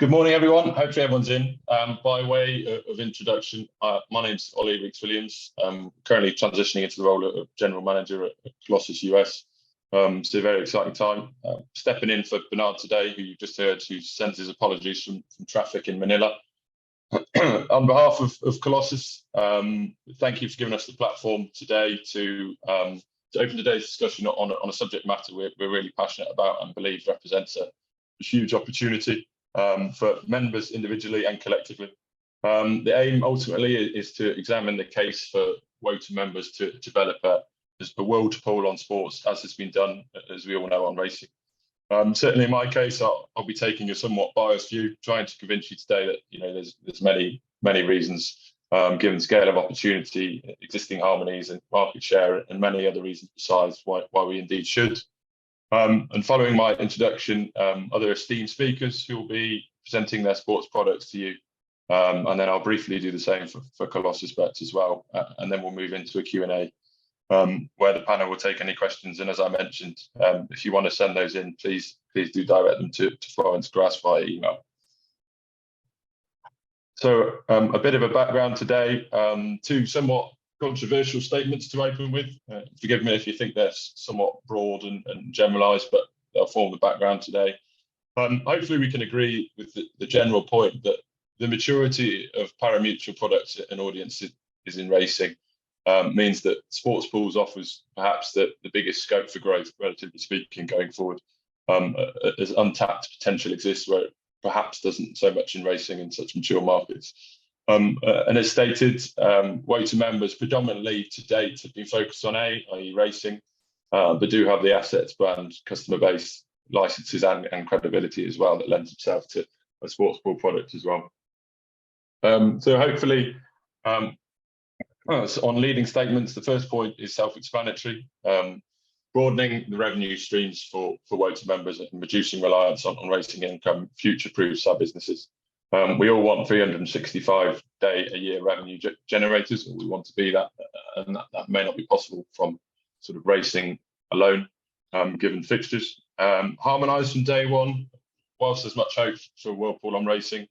Good morning, everyone. Hopefully everyone's in. By way of introduction, my name's Ollie Weeks-Williams. I'm currently transitioning into the role of General Manager at Colossus US. It's a very exciting time. Stepping in for Bernard today, who you just heard, who sends his apologies from traffic in Manila. On behalf of Colossus, thank you for giving us the platform today to open today's discussion on a subject matter we're really passionate about and believe represents a huge opportunity for members individually and collectively. The aim ultimately is to examine the case for WOTA members to develop a world pool on sports, as has been done, as we all know, on racing. Certainly in my case, I'll be taking a somewhat biased view, trying to convince you today that there's many reasons, given the scale of opportunity, existing harmonies and market share, and many other reasons besides why we indeed should. And following my introduction, other esteemed speakers who will be presenting their sports products to you. And then I'll briefly do the same for Colossus Bets as well. And then we'll move into a Q&A where the panel will take any questions. And as I mentioned, if you want to send those in, please do direct them to Florence Grass via email. So a bit of a background today, two somewhat controversial statements to open with. Forgive me if you think they're somewhat broad and generalized, but they'll form the background today. Hopefully we can agree with the general point that the maturity of pari-mutuel products and audiences is in racing means that sports pools offers perhaps the biggest scope for growth, relatively speaking, going forward, as untapped potential exists where it perhaps doesn't so much in racing in such mature markets. And as stated, WOTA members predominantly to date have been focused on i.e. racing, but do have the assets, brand, customer base, licenses and credibility as well that lends itself to a sports pool product as well. So hopefully, on leading statements, the first point is self-explanatory. Broadening the revenue streams for WOTA members and reducing reliance on racing income future-proofs our businesses. We all want 365-day-a-year revenue generators, or we want to be that, and that may not be possible from sort of racing alone, given fixtures. Harmonised from day one, whilst there's much hope for Whirlpool on racing,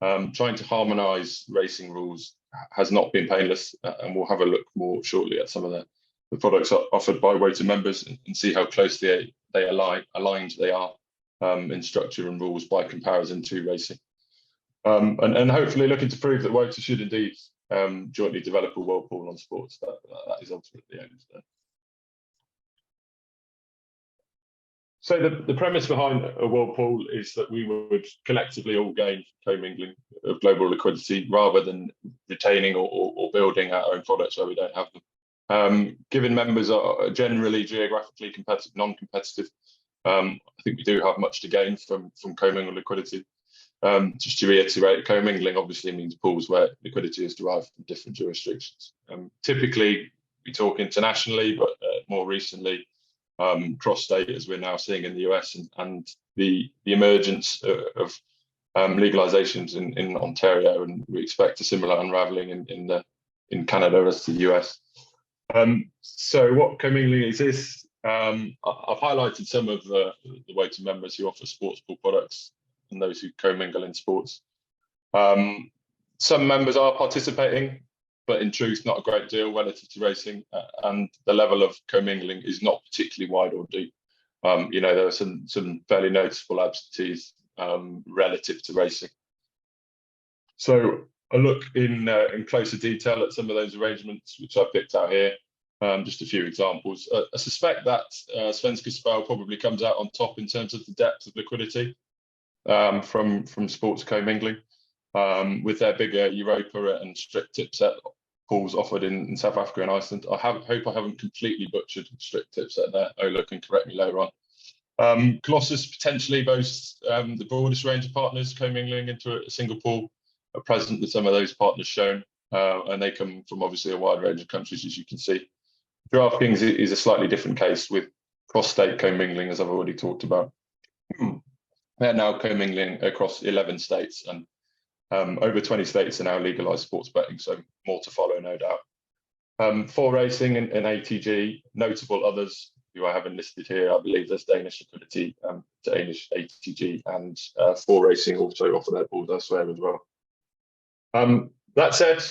trying to harmonise racing rules has not been painless, and we'll have a look more shortly at some of the products offered by WOTA members and see how closely aligned they are in structure and rules by comparison to racing. And hopefully looking to prove that WOTA should indeed jointly develop a Whirlpool on sports. That is ultimately the aim today. So the premise behind a Whirlpool is that we would collectively all gain commingling of global liquidity rather than retaining or building our own products where we don't have them. Given members are generally geographically competitive, non-competitive, I think we do have much to gain from commingled liquidity. Just to reiterate, commingling obviously means pools where liquidity is derived from different jurisdictions. Typically, we talk internationally, but more recently, cross-state, as we're now seeing in the US, and the emergence of legalizations in Ontario, and we expect a similar unraveling in Canada as to the US. So what commingling is, I've highlighted some of the WOTA members who offer sports pool products and those who commingle in sports. Some members are participating, but in truth, not a great deal relative to racing, and the level of commingling is not particularly wide or deep. There are some fairly noticeable absentees relative to racing. So a look in closer detail at some of those arrangements, which I've picked out here. Just a few examples. I suspect that Svenska Spel probably comes out on top in terms of the depth of liquidity from sports commingling, with their bigger Europa and strict tipset pools offered in South Africa and Iceland. I hope I haven't completely butchered strict tipset there. Ola can correct me later on. Colossus potentially boasts the broadest range of partners commingling into a single pool, are present with some of those partners shown, and they come from obviously a wide range of countries, as you can see. DraftKings is a slightly different case with cross-state commingling, as I've already talked about. They're now commingling across 11 states, and over 20 states are now legalized sports betting, so more to follow, no doubt. For racing and ATG, notable others who I haven't listed here. I believe there's Danish Liquidity, Danish ATG, and 4Racing also offer their pools elsewhere as well. That said,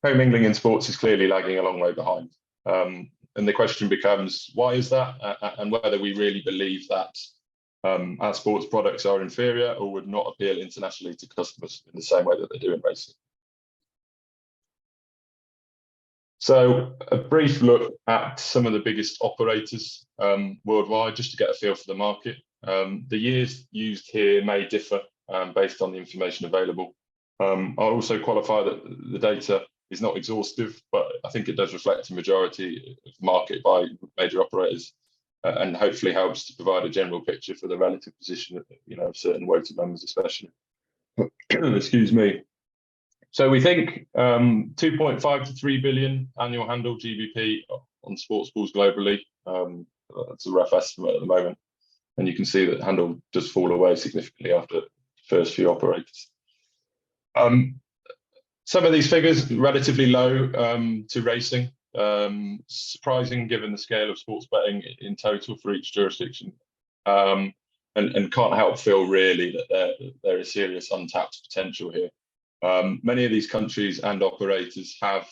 commingling in sports is clearly lagging a long way behind. And the question becomes, why is that? And whether we really believe that our sports products are inferior or would not appeal internationally to customers in the same way that they do in racing. So a brief look at some of the biggest operators worldwide, just to get a feel for the market. The years used here may differ based on the information available. I'll also qualify that the data is not exhaustive, but I think it does reflect a majority of the market by major operators, and hopefully helps to provide a general picture for the relative position of, of certain WOTA members, especially. Excuse me. So we think 2.5 to 3 billion annual handle GBP on sports pools globally. That's a rough estimate at the moment. And you can see that handle does fall away significantly after the first few operators. Some of these figures relatively low to racing, surprising given the scale of sports betting in total for each jurisdiction, and can't help feel really that there is serious untapped potential here. Many of these countries and operators have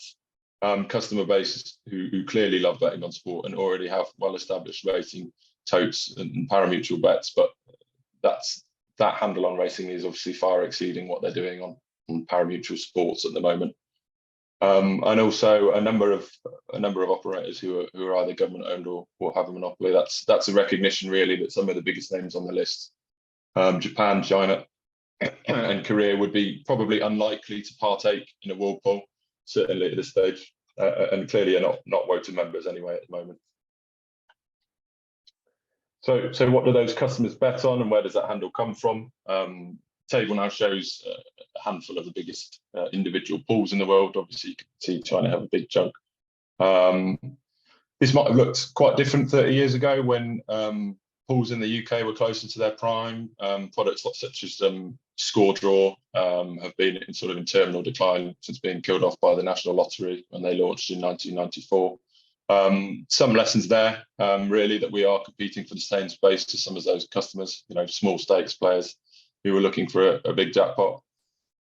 customer bases who clearly love betting on sport and already have well-established racing totes and parimutuel bets, but that handle on racing is obviously far exceeding what they're doing on parimutuel sports at the moment. And also a number of operators who are either government owned or have a monopoly. That's a recognition really that some of the biggest names on the list, Japan, China, and Korea, would be probably unlikely to partake in a world pool, certainly at this stage, and clearly are not WOTA members anyway at the moment. So what do those customers bet on, and where does that handle come from? Table now shows a handful of the biggest individual pools in the world. Obviously, you can see China have a big chunk. This might have looked quite different 30 years ago when pools in the UK were closer to their prime. Products such as Score Draw have been in terminal decline since being killed off by the National Lottery when they launched in 1994. Some lessons there, really, that we are competing for the same space as some of those customers, small stakes players who were looking for a big jackpot.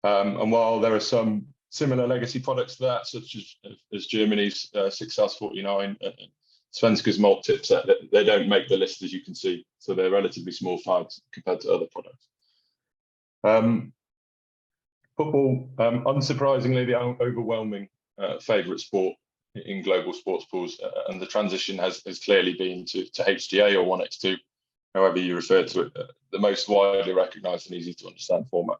And while there are some similar legacy products to that, such as Germany's 6aus49 and Svenska's Malt Tips, they don't make the list, as you can see. So they're relatively small fries compared to other products. Football, unsurprisingly, the overwhelming favourite sport in global sports pools, and the transition has clearly been to HDA or 1x2, however you refer to it, the most widely recognised and easy to understand format.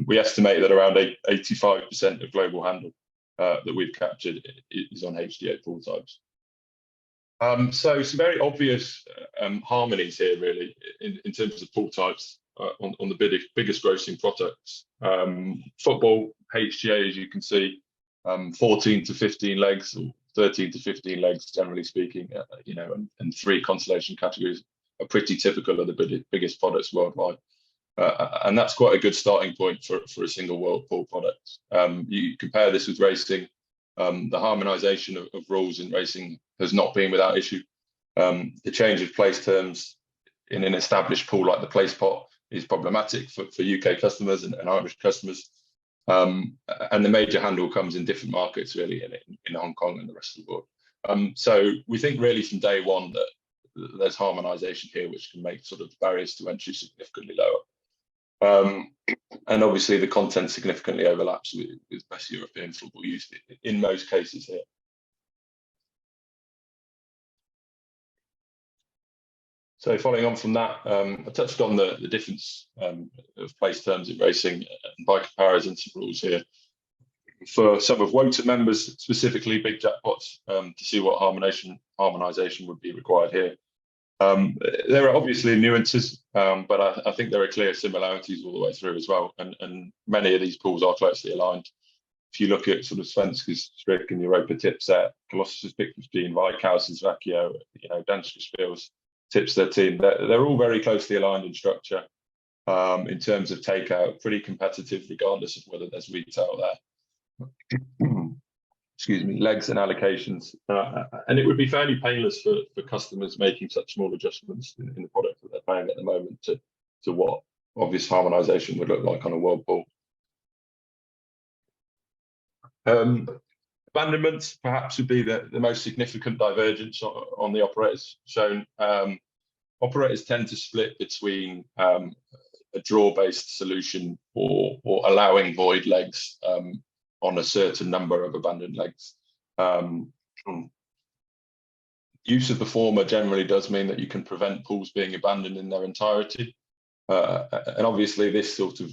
We estimate that around 85% of global handle that we've captured is on HDA pool types. So some very obvious harmonies here, really, in terms of pool types on the biggest grossing products. Football, HGA, as you can see, 14 to 15 legs, or 13 to 15 legs, generally speaking, and 3 consolation categories are pretty typical of the biggest products worldwide. And that's quite a good starting point for a single world pool product. You compare this with racing, the harmonisation of rules in racing has not been without issue. The change of place terms in an established pool like the place pot is problematic for UK customers and Irish customers. And the major handle comes in different markets, really, in Hong Kong and the rest of the world. So we think really from day one that there's harmonisation here, which can make sort of barriers to entry significantly lower. And obviously the content significantly overlaps with best European football used in most cases here. So following on from that, I touched on the difference of place terms in racing, and by comparison some rules here. For some of WOTA members, specifically big jackpots, to see what harmonisation would be required here. There are obviously nuances, but I think there are clear similarities all the way through as well, and many of these pools are closely aligned. If you look at sort of Svenska's Strik and Europa Tipset, Colossus's Pick 15, Vikhaus's Vakio, Danske Spil's Tipster team, they're all very closely aligned in structure in terms of takeout, pretty competitive regardless of whether there's retail there. legs and allocations, and it would be fairly painless for customers making such small adjustments in the product that they're paying at the moment to what obvious harmonization would look like on a world pool. Abandonments perhaps would be the most significant divergence on the operators shown. Operators tend to split between a draw-based solution or allowing void legs on a certain number of abandoned legs. Use of the former generally does mean that you can prevent pools being abandoned in their entirety. And obviously this sort of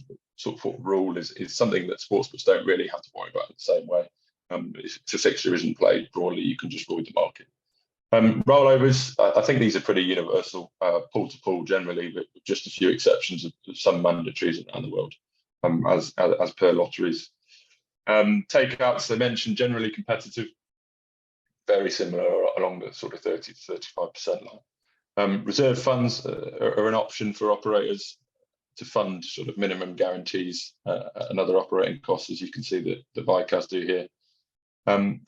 rule is something that sportsbooks don't really have to worry about in the same way. If a fixture isn't played broadly, you can just void the market. Rollovers, I think these are pretty universal, pool to pool generally, but with just a few exceptions of some mandatories around the world, as per lotteries. Takeouts, they mentioned, generally competitive, very similar along the sort of 30 to 35% line. Reserve funds are an option for operators to fund sort of minimum guarantees and other operating costs, as you can see that Vicaz do here.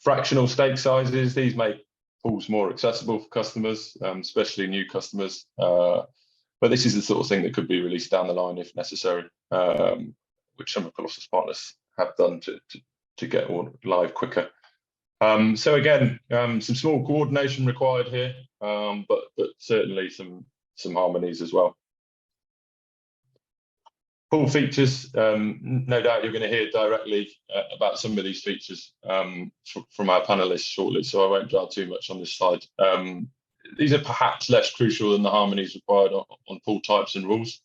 Fractional stake sizes, these make pools more accessible for customers, especially new customers. But this is the sort of thing that could be released down the line if necessary, which some of Colossus partners have done to get all live quicker. So again, some small coordination required here, but certainly some harmonies as well. Pool features, no doubt you're going to hear directly about some of these features from our panelists shortly, so I won't dwell too much on this slide. These are perhaps less crucial than the harmonies required on pool types and rules.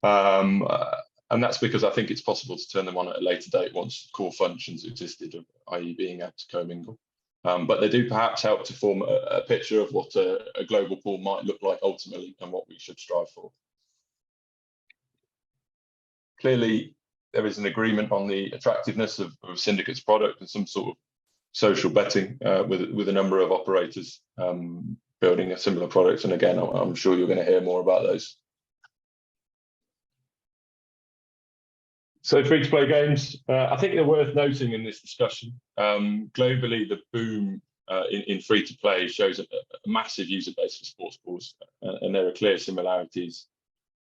And that's because I think it's possible to turn them on at a later date once core functions existed, i.e. being able to commingle. But they do perhaps help to form a picture of what a global pool might look like ultimately and what we should strive for. Clearly, there is an agreement on the attractiveness of Syndicate's product and some sort of social betting with a number of operators building a similar product. And again, I'm sure you're going to hear more about those. So free-to-play games, I think they're worth noting in this discussion. Globally, the boom in free-to-play shows a massive user base for sports balls, and there are clear similarities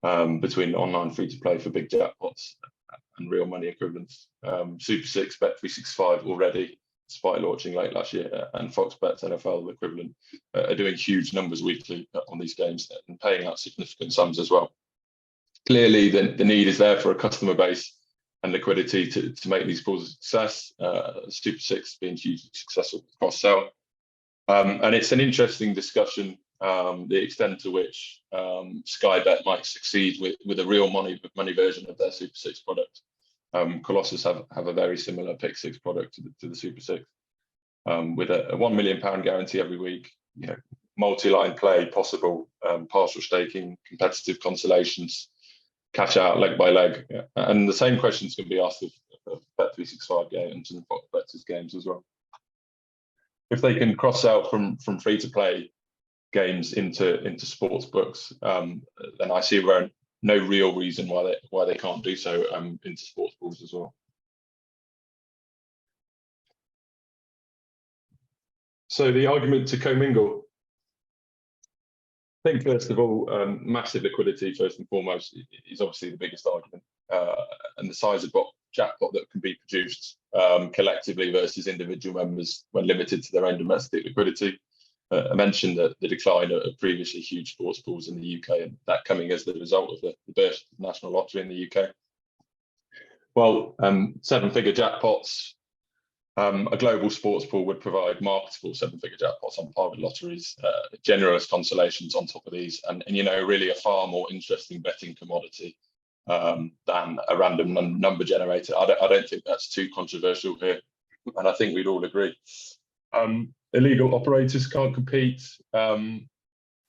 between online free-to-play for big jackpots and real money equivalents. Super 6, Bet365 already, despite launching late last year, and Fox Bet's NFL equivalent are doing huge numbers weekly on these games and paying out significant sums as well. Clearly, the need is there for a customer base and liquidity to make these pools a success. Super 6 being hugely successful cross-sell. And it's an interesting discussion, the extent to which Sky Bet might succeed with a real money version of their Super 6 product. Colossus have a very similar Pick 6 product to the Super 6, with a £1 million guarantee every week, multi-line play possible, partial staking, competitive consolations, cash out leg by leg. And the same questions can be asked of Bet365 games and Fox Bet's games as well. If they can cross-sell from free-to-play games into sports books, then I see no real reason why they can't do so into sports balls as well. So the argument to commingle, I think first of all, massive liquidity first and foremost is obviously the biggest argument, and the size of jackpot that can be produced collectively versus individual members when limited to their own domestic liquidity. I mentioned that the decline of previously huge sports pools in the UK, and that coming as the result of the birth of the National Lottery in the UK. Well, seven-figure jackpots, a global sports pool would provide marketable seven-figure jackpots on par with lotteries, generous consolations on top of these, and really a far more interesting betting commodity than a random number generator. I don't think that's too controversial here, and I think we'd all agree. Illegal operators can't compete. I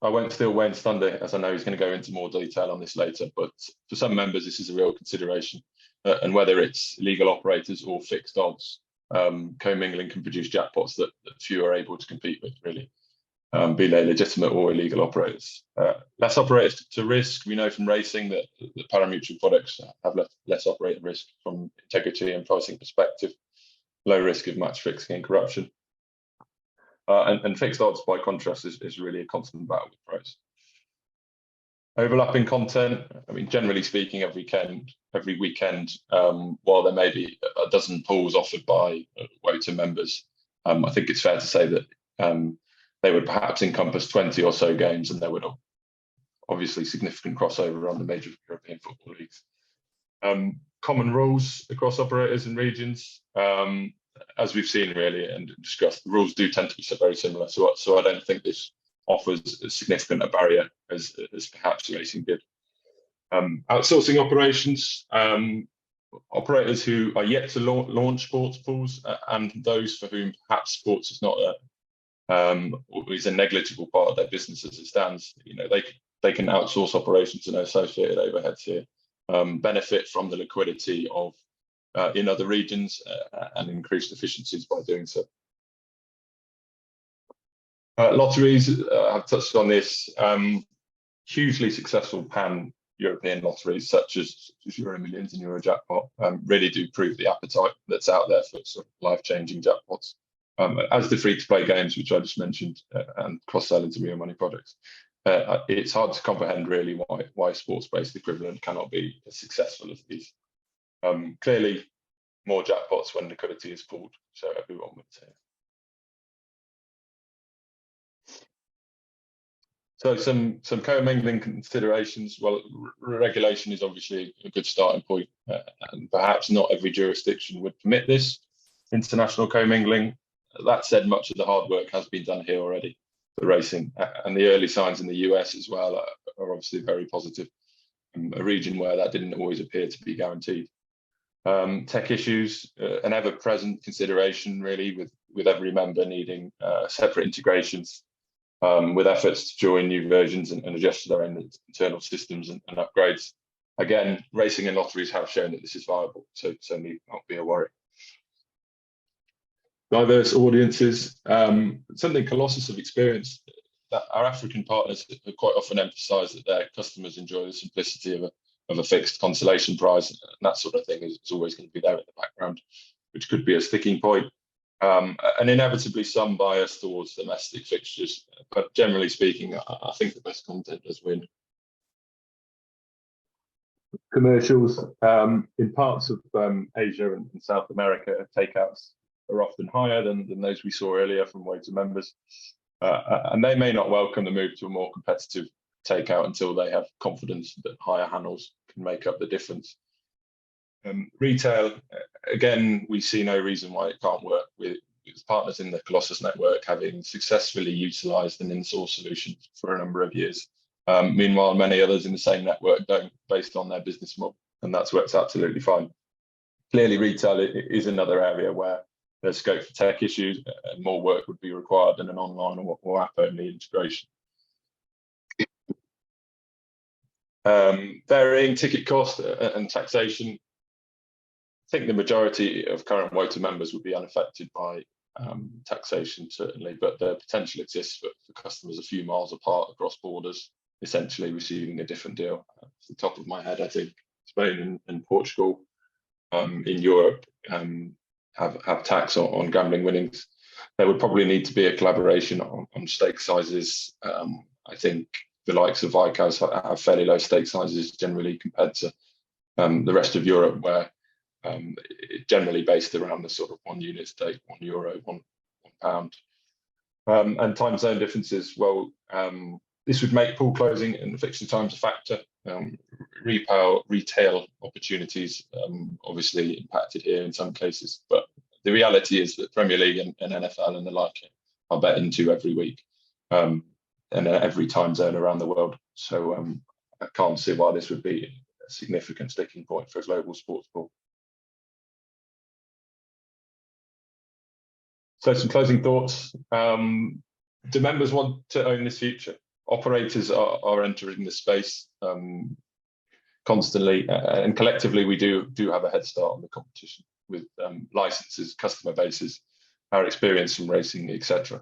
won't steal Wayne's thunder, as I know he's going to go into more detail on this later, but for some members this is a real consideration, and whether it's legal operators or fixed odds, commingling can produce jackpots that few are able to compete with, really, be they legitimate or illegal operators. Less operators to risk. We know from racing that the parimutuel products have less operator risk from integrity and pricing perspective. low risk of match fixing and corruption. And fixed odds, by contrast, is really a constant battle with pros. Overlapping content. I mean, generally speaking, every weekend, while there may be a dozen pools offered by WOTA members, I think it's fair to say that they would perhaps encompass 20 or so games, and there would obviously significant crossover on the major European football leagues. Common rules across operators and regions. As we've seen really and discussed, the rules do tend to be very similar. So I don't think this offers as significant a barrier as perhaps racing did. Outsourcing operations, operators who are yet to launch sports pools, and those for whom perhaps sports is not is a negligible part of their business as it stands. You know, they can outsource operations and associated overheads here, benefit from the liquidity of in other regions, and increased efficiencies by doing so. Lotteries, I've touched on this. Hugely successful pan-European lotteries such as EuroMillions and Eurojackpot really do prove the appetite that's out there for sort of life-changing jackpots, as the free-to-play games, which I just mentioned, and cross-sell into real money projects. It's hard to comprehend really why a sports-based equivalent cannot be as successful as these. Clearly, more jackpots when liquidity is pooled, so everyone would say. So some co-mingling considerations. Well, regulation is obviously a good starting point, and perhaps not every jurisdiction would permit this international co-mingling. That said, much of the hard work has been done here already for racing, and the early signs in the US as well are obviously very positive. A region where that didn't always appear to be guaranteed. Tech issues, an ever-present consideration really, with every member needing separate integrations, with efforts to join new versions and adjust to their own internal systems and upgrades. Again, racing and lotteries have shown that this is viable, so need not be a worry. Diverse audiences, something Colossus have experienced, that our African partners have quite often emphasised that their customers enjoy the simplicity of a fixed consolation prize, and that sort of thing is always going to be there in the background, which could be a sticking point. And inevitably some bias towards domestic fixtures, but generally speaking, I think the best content does win. Commercials, in parts of Asia and South America, takeouts are often higher than those we saw earlier from WOTA members, and they may not welcome the move to a more competitive takeout until they have confidence that higher handles can make up the difference. Retail, again, we see no reason why it can't work, with partners in the Colossus network having successfully utilised an in-source solution for a number of years. Meanwhile, many others in the same network don't, based on their business model, and that's worked absolutely fine. Clearly, retail is another area where there's scope for tech issues, and more work would be required than an online or app-only integration. Varying ticket cost and taxation. I think the majority of current WOTA members would be unaffected by taxation, certainly, but the potential exists for customers a few miles apart across borders, essentially receiving a different deal. Off the top of my head, I think Spain and Portugal in Europe have tax on gambling winnings. There would probably need to be a collaboration on stake sizes. I think the likes of Vicaz have fairly low stake sizes generally compared to the rest of Europe, where generally based around the sort of 1 unit stake, €1, £1. And time zone differences, well, this would make pool closing and fixture times a factor. Retail opportunities obviously impacted here in some cases, but the reality is that Premier League and NFL and the like are bet into every week, and every time zone around the world. So I can't see why this would be a significant sticking point for a global sports pool. So some closing thoughts. Do members want to own this future? Operators are entering the space constantly, and collectively we do have a head start on the competition with licenses, customer bases, our experience from racing, etc.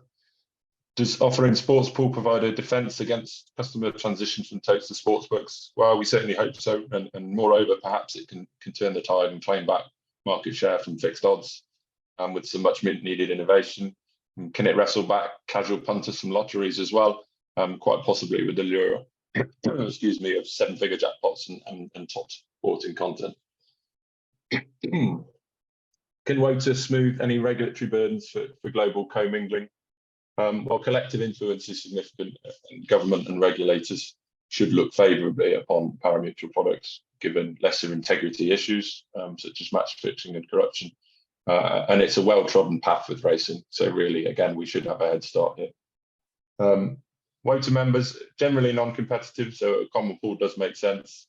Does offering sports pool provide a defence against customer transition from totes to sportsbooks? Well, we certainly hope so, and moreover, perhaps it can turn the tide and claim back market share from fixed odds. with some much needed innovation? And can it wrestle back casual punters from lotteries as well? Quite possibly with the lure, excuse me, of 7-figure jackpots and top sporting content. Can WOTA smooth any regulatory burdens for global commingling? While collective influence is significant, and government and regulators should look favourably upon parimutuel products, given lesser integrity issues such as match fixing and corruption. And it's a well-trodden path with racing. So really, again, we should have a head start here. WOTA members, generally non-competitive, so a common pool does make sense.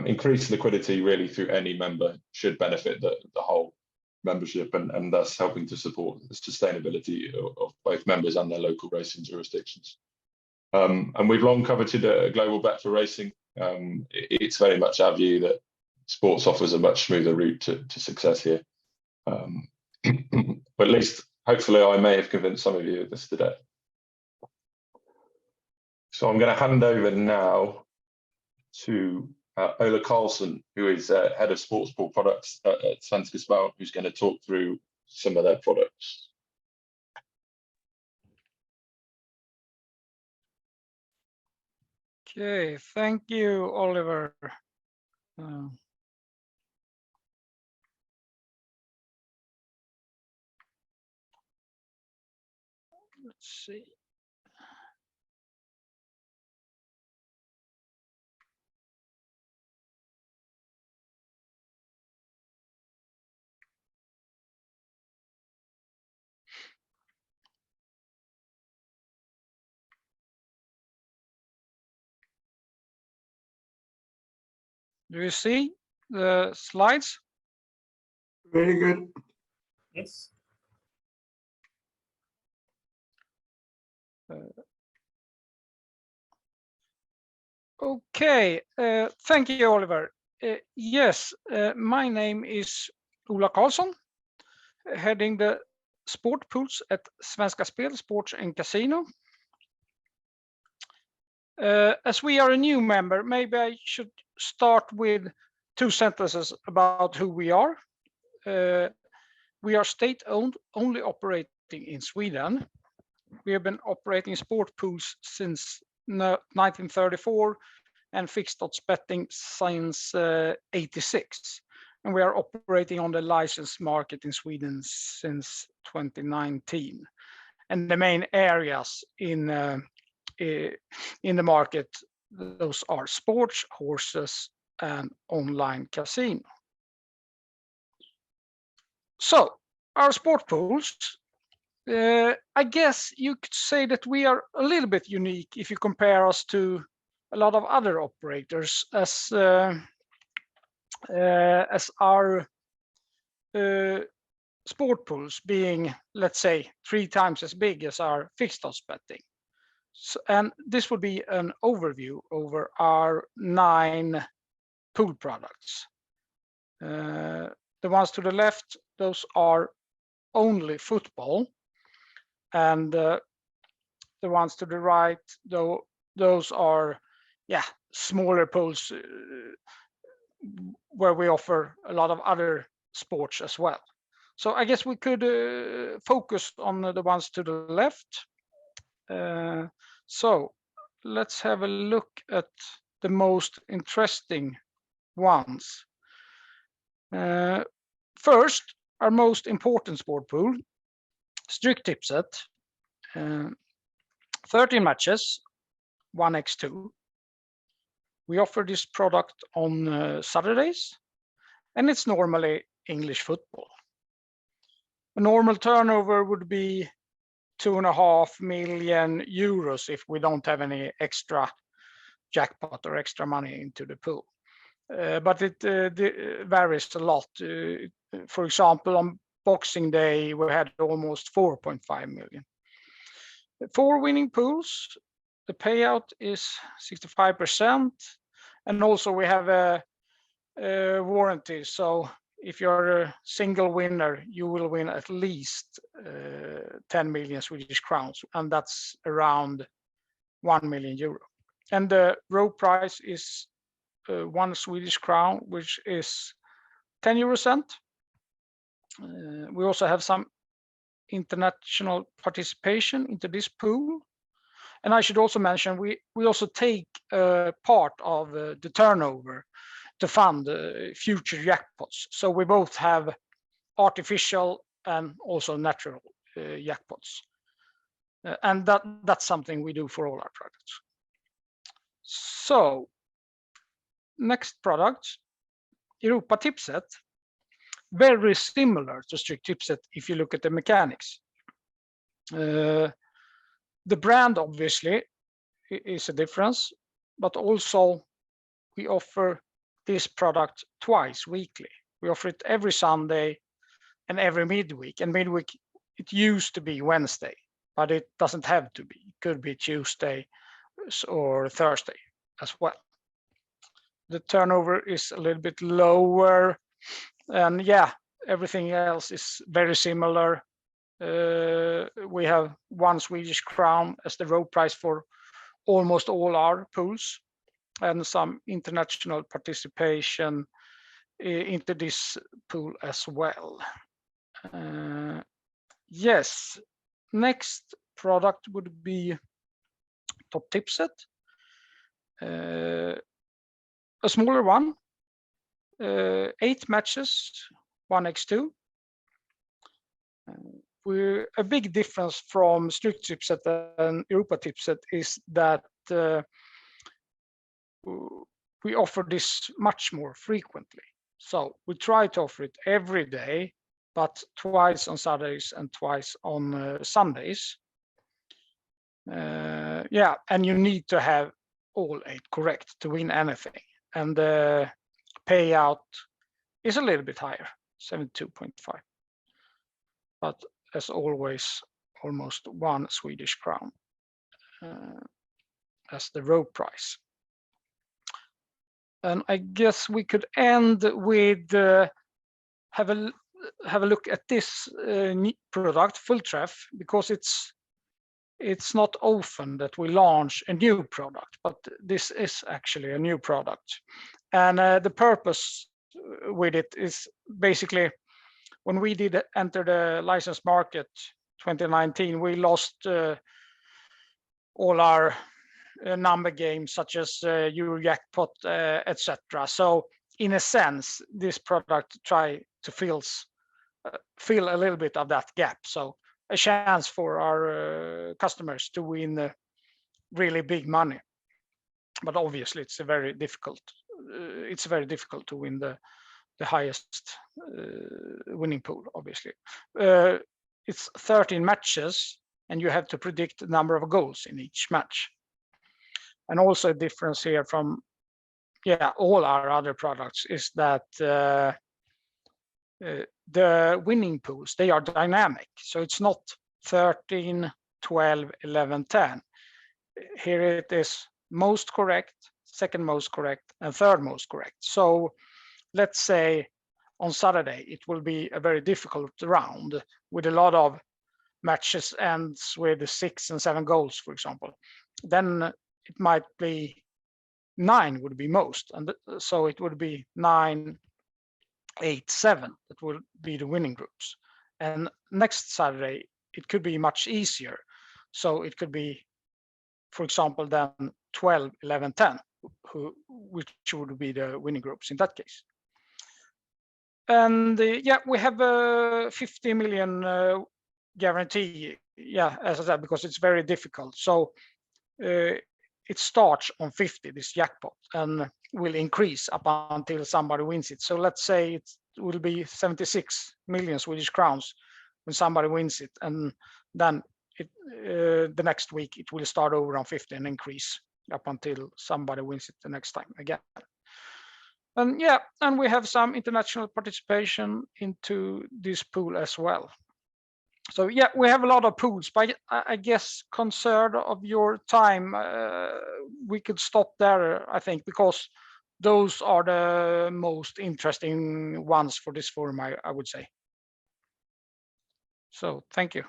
Increased liquidity really through any member should benefit the whole membership and thus helping to support the sustainability of both members and their local racing jurisdictions. And we've long coveted a global bet for racing. It's very much our view that sports offers a much smoother route to success here. But at least, hopefully, I may have convinced some of you of this today. So I'm going to hand over now to Ola Carlson, who is head of sportsball products at Svenska Spel, who's going to talk through some of their products. Okay, thank you, Oliver. Let's see. Do you see the slides? Very good. Yes. Okay, thank you, Oliver. Yes, my name is Ola Carlson, heading the sport pools at Svenska Spel Sports and Casino. As we are a new member, maybe I should start with 2 sentences about who we are. We are state-owned, only operating in Sweden. We have been operating sport pools since 1934 and fixed odds betting since 86. And we are operating on the licensed market in Sweden since 2019. And the main areas in the market, those are sports, horses, and online casino. So our sport pools, I guess you could say that we are a little bit unique if you compare us to a lot of other operators, as our sport pools being, let's say, 3 times as big as our fixed odds betting. So, and this would be an overview over our 9 pool products. The ones to the left, those are only football, and the ones to the right, though, those are smaller pools where we offer a lot of other sports as well. So I guess we could focus on the ones to the left. So let's have a look at the most interesting ones. First, our most important sport pool, Strict Tipset, 13 matches, 1x2. We offer this product on Saturdays, and it's normally English football. A normal turnover would be 2.5 million euros if we don't have any extra jackpot or extra money into the pool. But it varies a lot. For example, on Boxing Day, we had almost 4.5 million. 4 winning pools, the payout is 65%. And also we have a warranty. So if you're a single winner, you will win at least 10 million Swedish crowns. And that's around 1 million euro. And the row price is 1 Swedish crown, which is 10 euro cent. We also have some international participation into this pool. And I should also mention, we also take part of the turnover to fund future jackpots. So we both have artificial and also natural jackpots. And that's something we do for all our products. So next product, Europa Tipset, very similar to Strict Tipset if you look at the mechanics. The brand obviously is a difference, but also we offer this product twice weekly. We offer it every Sunday and every midweek. And midweek, it used to be Wednesday, but it doesn't have to be. It could be Tuesday or Thursday as well. The turnover is a little bit lower, and yeah, everything else is very similar. We have 1 Swedish crown as the road price for almost all our pools, and some international participation into this pool as well. Yes, next product would be Top Tipset, a smaller one, 8 matches, 1x2. A big difference from Strict Tipset and Europa Tipset is that we offer this much more frequently. So we try to offer it every day, but twice on Saturdays and twice on Sundays. Yeah, and you need to have all 8 correct to win anything. And the payout is a little bit higher, 72.5. But as always, almost 1 Swedish crown as the road price. And I guess we could end with have a look at this product, Fullträff, because it's not often that we launch a new product, but this is actually a new product. And the purpose with it is basically, when we did enter the license market 2019, we lost all our number games such as Eurojackpot, etc. So in a sense, this product try to fill a little bit of that gap. So a chance for our customers to win really big money. But obviously, it's very difficult to win the highest winning pool. Obviously, it's 13 matches, and you have to predict the number of goals in each match. And also a difference here from all our other products is that the winning pools, they are dynamic. So it's not 13, 12, 11, 10. Here it is most correct, second most correct, and third most correct. So let's say on Saturday, it will be a very difficult round with a lot of matches ends with 6 and 7 goals, for example. Then it might be 9 would be most. And so it would be 9, 8, 7 that will be the winning groups. And next Saturday, it could be much easier. So it could be, for example, then 12, 11, 10, which would be the winning groups in that case. And we have a 50 million guarantee. Yeah, as I said, because it's very difficult. So it starts on 50, this jackpot, and will increase up until somebody wins it. So let's say it will be 76 million Swedish crowns when somebody wins it, and then the next week it will start over on 50 and increase up until somebody wins it the next time again. And and we have some international participation into this pool as well. So we have a lot of pools, but I guess concerned of your time, we could stop there, I think, because those are the most interesting ones for this forum, I would say. So thank you.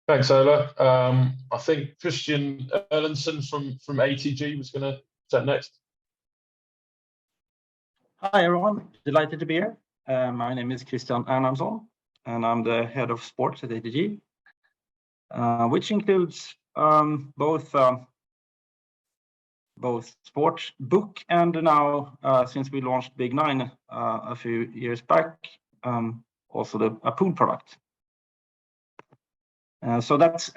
Thanks, Ola. I think Christian Erlandson from ATG was going to set next. Hi, everyone. Delighted to be here. My name is Christian Erlandsson, and I'm the head of sports at ATG, which includes both sports book and now, since we launched Big Nine a few years back, also a pool product. So that's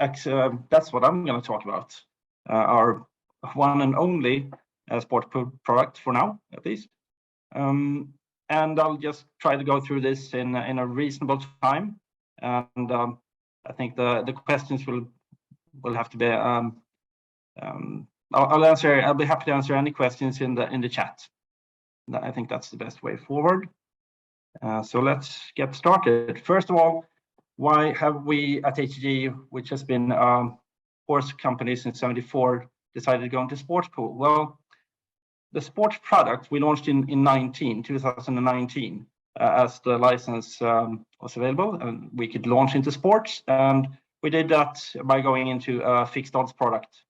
what I'm going to talk about. Our one and only sport pool product for now, at least. And I'll just try to go through this in a reasonable time. And I think the questions will have to be. I'll be happy to answer any questions in the chat. I think that's the best way forward. So let's get started. First of all, why have we at ATG, which has been a horse company since '74, decided to go into sports pool? Well, the sports product we launched in 2019 as the license was available and we could launch into sports, and we did that by going into a fixed odds product.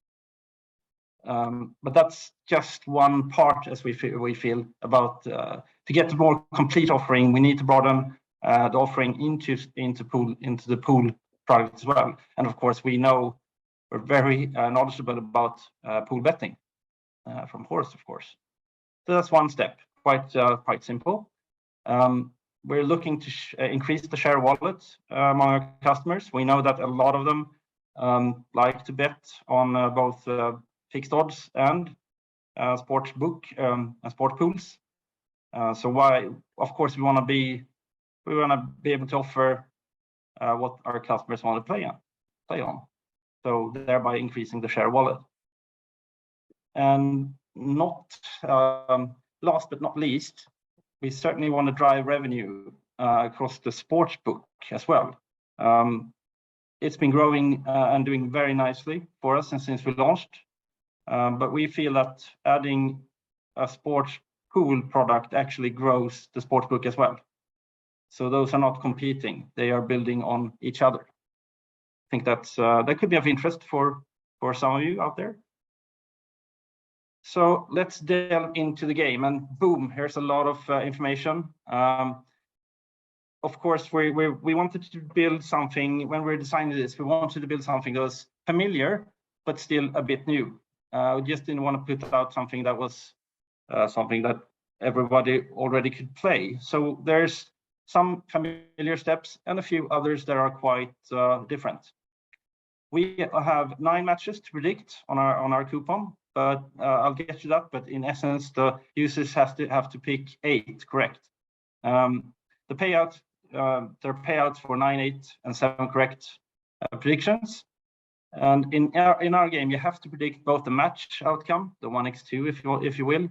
But that's just one part, as we feel about to get a more complete offering. We need to broaden the offering into the pool product as well. And of course, we know we're very knowledgeable about pool betting from horse, of course. So that's one step, quite simple. We're looking to increase the share of wallet among our customers. We know that a lot of them like to bet on both fixed odds and sports book and sport pools. So why? Of course, we want to be able to offer what our customers want to play on. So thereby increasing the share wallet. And not last but not least, we certainly want to drive revenue across the sports book as well. It's been growing and doing very nicely for us since we launched. But we feel that adding a sports pool product actually grows the sports book as well. So those are not competing; they are building on each other. I think that could be of interest for some of you out there. So let's delve into the game, and boom, here's a lot of information. Of course, we wanted to build something when we're designing this. We wanted to build something that was familiar but still a bit new. We just didn't want to put out something that was something that everybody already could play. So there's some familiar steps and a few others that are quite different. We have 9 matches to predict on our coupon, but I'll get to that. But in essence, the users have to pick 8 correct. The payout, there are payouts for 9, 8, and 7 correct predictions. And in our game, you have to predict both the match outcome, the 1x2, if you will,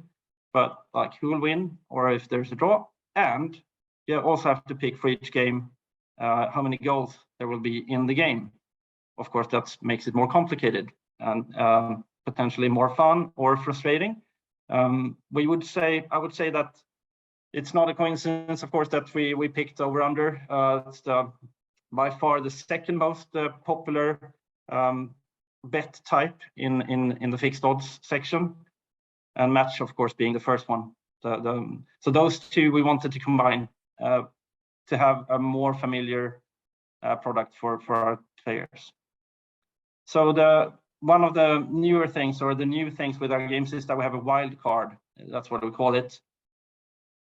but like who will win or if there's a draw, and you also have to pick for each game how many goals there will be in the game. Of course, that makes it more complicated and potentially more fun or frustrating. I would say that it's not a coincidence, of course, that we picked over under. It's by far the second most popular bet type in the fixed odds section, and match, of course, being the first one. So those two we wanted to combine to have a more familiar product for our players. So one of the newer things, or the new things with our games, is that we have a wild card. That's what we call it.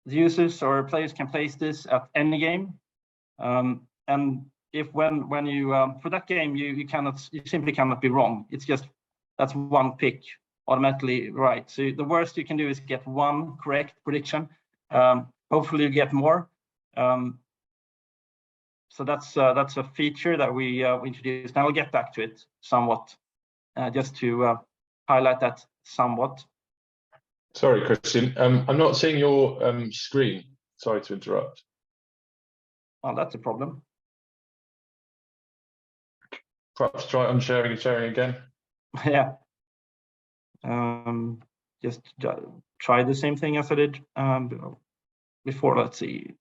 The users or players can place this at any game, and if when you for that game you simply cannot be wrong. It's just that's one pick automatically right. So the worst you can do is get one correct prediction. Hopefully you get more. So that's a feature that we introduced. Now I'll get back to it somewhat, just to highlight that somewhat. Sorry, Christian. I'm not seeing your screen. Sorry to interrupt. Oh, that's a problem. Perhaps try unsharing and sharing again. Yeah. Just try the same thing as I did before. Let's see.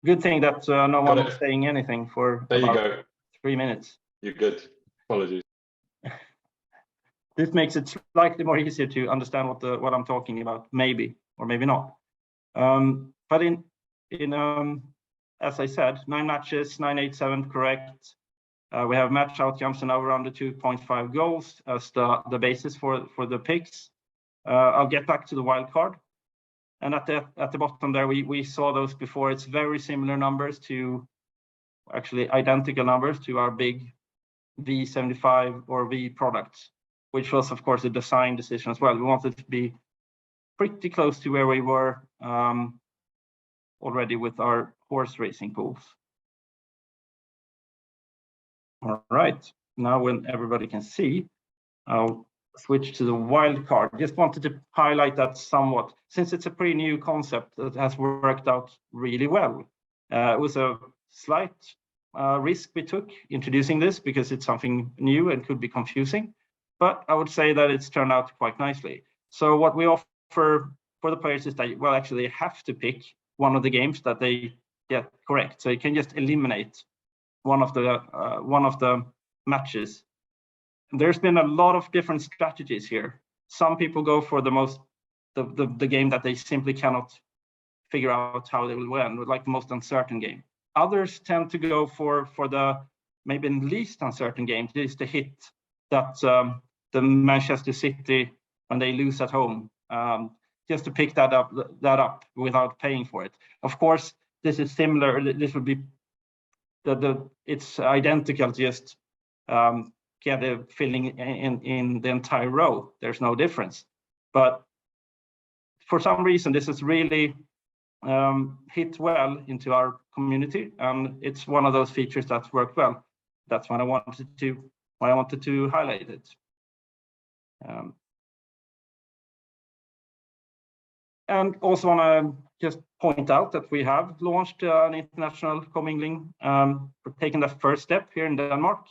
Good thing that no Got one it. was saying anything for There you about go. 3 minutes. You're good. Apologies. This makes it slightly more easier to understand what I'm talking about, maybe or maybe not. But as I said, 9 matches, 987 correct. We have match outcomes and over under 2.5 goals as the basis for the picks. I'll get back to the wild card. And at the bottom there, we saw those before. It's very similar numbers to, actually identical numbers to our big V75 or V products, which was of course a design decision as well. We wanted to be pretty close to where we were already with our horse racing pools. All right, now when everybody can see, I'll switch to the wild card. Just wanted to highlight that somewhat, since it's a pretty new concept that has worked out really well. It was a slight risk we took introducing this because it's something new and could be confusing, but I would say that it's turned out quite nicely. So what we offer for the players is that, well, actually they have to pick one of the games that they get correct. So you can just eliminate one of the matches. There's been a lot of different strategies here. Some people go for the game that they simply cannot figure out how they will win, like the most uncertain game. Others tend to go for the maybe least uncertain game. This is the hit that the Manchester City, when they lose at home, just to pick that up without paying for it. Of course, this is similar. This would be it's identical, just filling in the entire row. There's no difference. But for some reason, this is really hit well into our community, and it's one of those features that's worked well. That's why I wanted to highlight it. And also want to just point out that we have launched an international commingling, taking the first step here in Denmark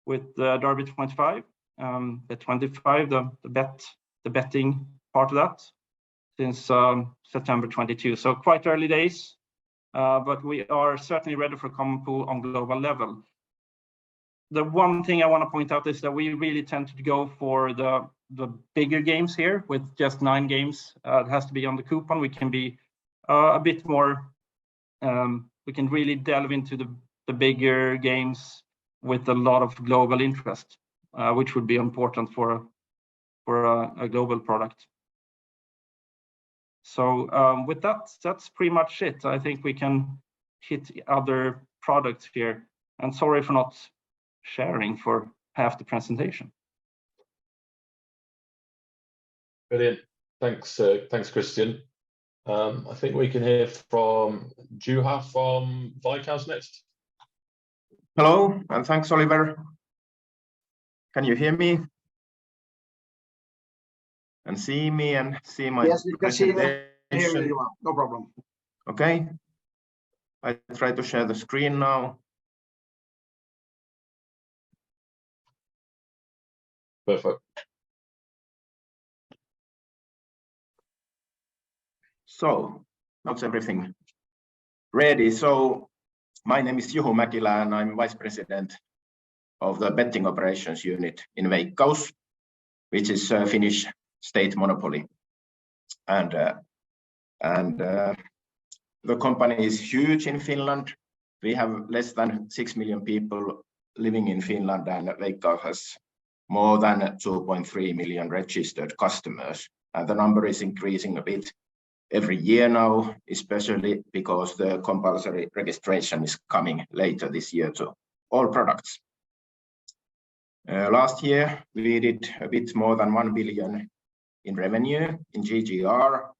with Derby 25, the 25, the betting part of that, since September 22. So quite early days, but we are certainly ready for common pool on global level. The one thing I want to point out is that we really tend to go for the bigger games here with just 9 games. It has to be on the coupon. We can be a bit more, we can really delve into the bigger games with a lot of global interest, which would be important for a global product. So with that, that's pretty much it. I think we can hit other products here. And sorry for not sharing for half the presentation. Brilliant. Thanks, Christian. I think we can hear from Juha from Viscount next. Hello, and thanks, Oliver. Can you hear me? And see me and see my Yes, you can see presentation? and hear you. No problem. Okay. I try to share the screen now. Perfect. So, that's everything ready. So, my name is Juho Mäkilä, and I'm Vice President of the Betting Operations Unit in Veikkaus, which is a Finnish state monopoly. And the company is huge in Finland. We have less than 6 million people living in Finland, and Veikkaus has more than 2.3 million registered customers. And the number is increasing a bit every year now, especially because the compulsory registration is coming later this year to all products. Last year, we did a bit more than 1 billion in revenue in GGR.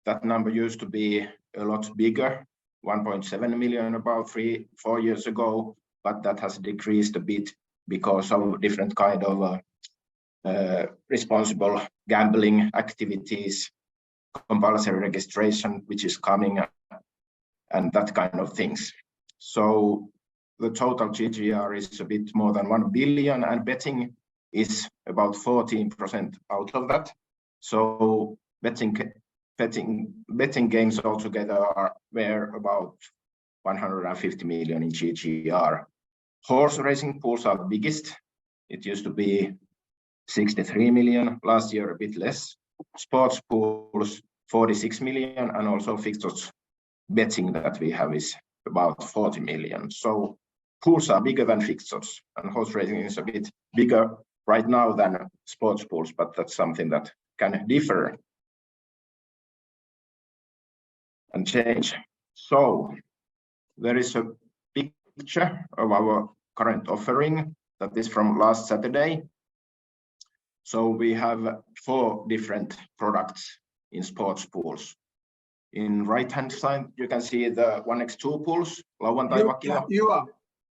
That number used to be a lot bigger, 1.7 million about 3-4 years ago, but that has decreased a bit because of different kind of responsible gambling activities, compulsory registration, which is coming, and that kind of things. So the total GGR is a bit more than 1 billion, and betting is about 14% out of that. So betting games altogether were about 150 million in GGR. Horse racing pools are the biggest. It used to be 63 million, last year a bit less. Sports pools 46 million, and also fixtures betting that we have is about 40 million. So pools are bigger than fixtures, and horse racing is a bit bigger right now than sports pools, but that's something that can differ and change. So there is a picture of our current offering that is from last Saturday. So we have 4 different products in sports pools. In right-hand side, you can see the 1x2 pools, Lauantai-Vakio.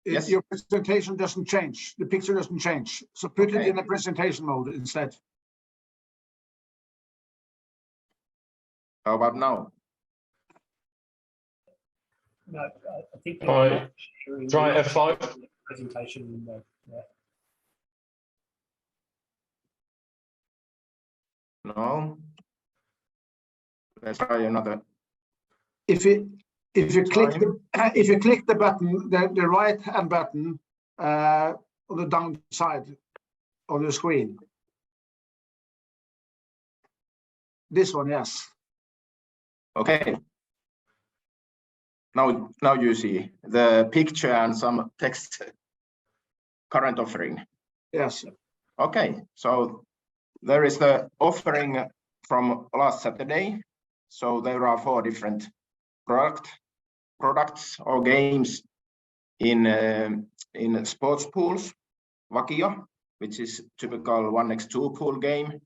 Yes. Your presentation doesn't change. The picture doesn't change. So put it in a presentation mode instead. How about now? No, I think Try F5. Presentation window. Yeah. No. Let's try another. If you click the button, the right hand button on the downside of the screen. This one, yes. Okay. Now you see the picture and some text. Current offering. Yes. Okay, so there is the offering from last Saturday. So there are 4 different products or games in sports pools. Vakio, which is typical 1x2 pool game.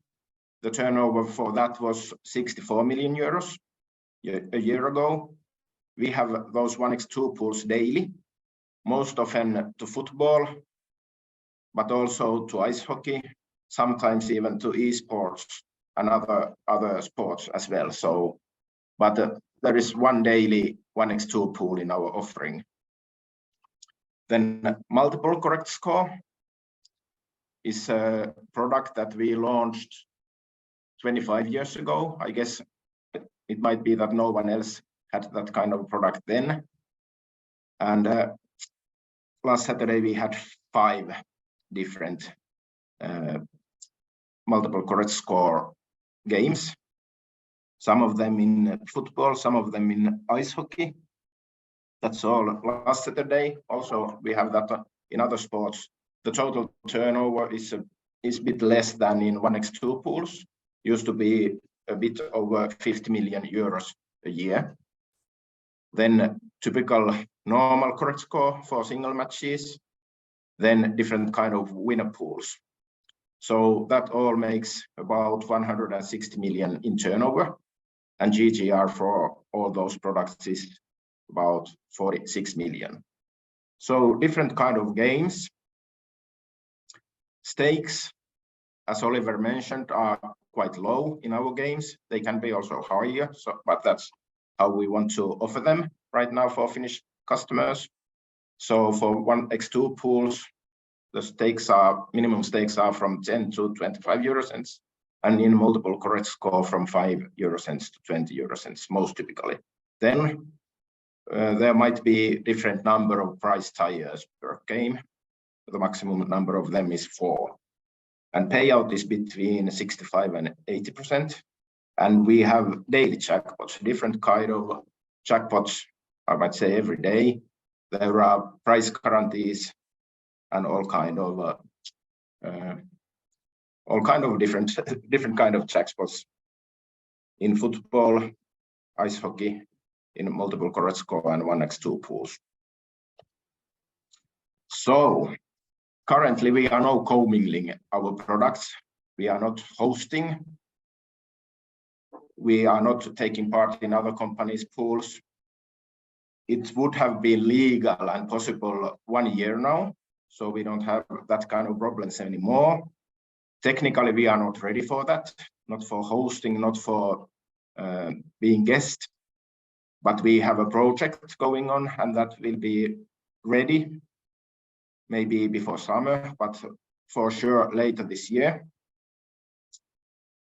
The turnover for that was 64 million euros a year ago. We have those 1x2 pools daily, most often to football, but also to ice hockey, sometimes even to esports and other sports as well. So, but there is one daily 1x2 pool in our offering. Then multiple correct score is a product that we launched 25 years ago. I guess it might be that no one else had that kind of product then. And last Saturday we had 5 different multiple correct score games. Some of them in football, some of them in ice hockey. That's all last Saturday. Also, we have that in other sports. The total turnover is a bit less than in 1x2 pools. Used to be a bit over 50 million euros a year. Then typical normal correct score for single matches. Then different kind of winner pools. So that all makes about 160 million in turnover, and GGR for all those products is about 46 million. So different kind of games. Stakes, as Oliver mentioned, are quite low in our games. They can be also higher, but that's how we want to offer them right now for Finnish customers. So for 1x2 pools, the minimum stakes are from 10 to 25 euro cents, and in multiple correct score from 5 euro cents to 20 euro cents, most typically. Then there might be different number of prize tiers per game. The maximum number of them is 4. And payout is between 65 and 80%. And we have daily jackpots, different kind of jackpots, I might say every day. There are price guarantees and all kind of different kind of jackpots in football, ice hockey, in multiple correct score and 1x2 pools. So currently we are now commingling our products. We are not hosting. We are not taking part in other companies' pools. It would have been legal and possible 1 year now. So we don't have that kind of problems anymore. Technically, we are not ready for that, not for hosting, not for being guest, but we have a project going on and that will be ready maybe before summer, but for sure later this year.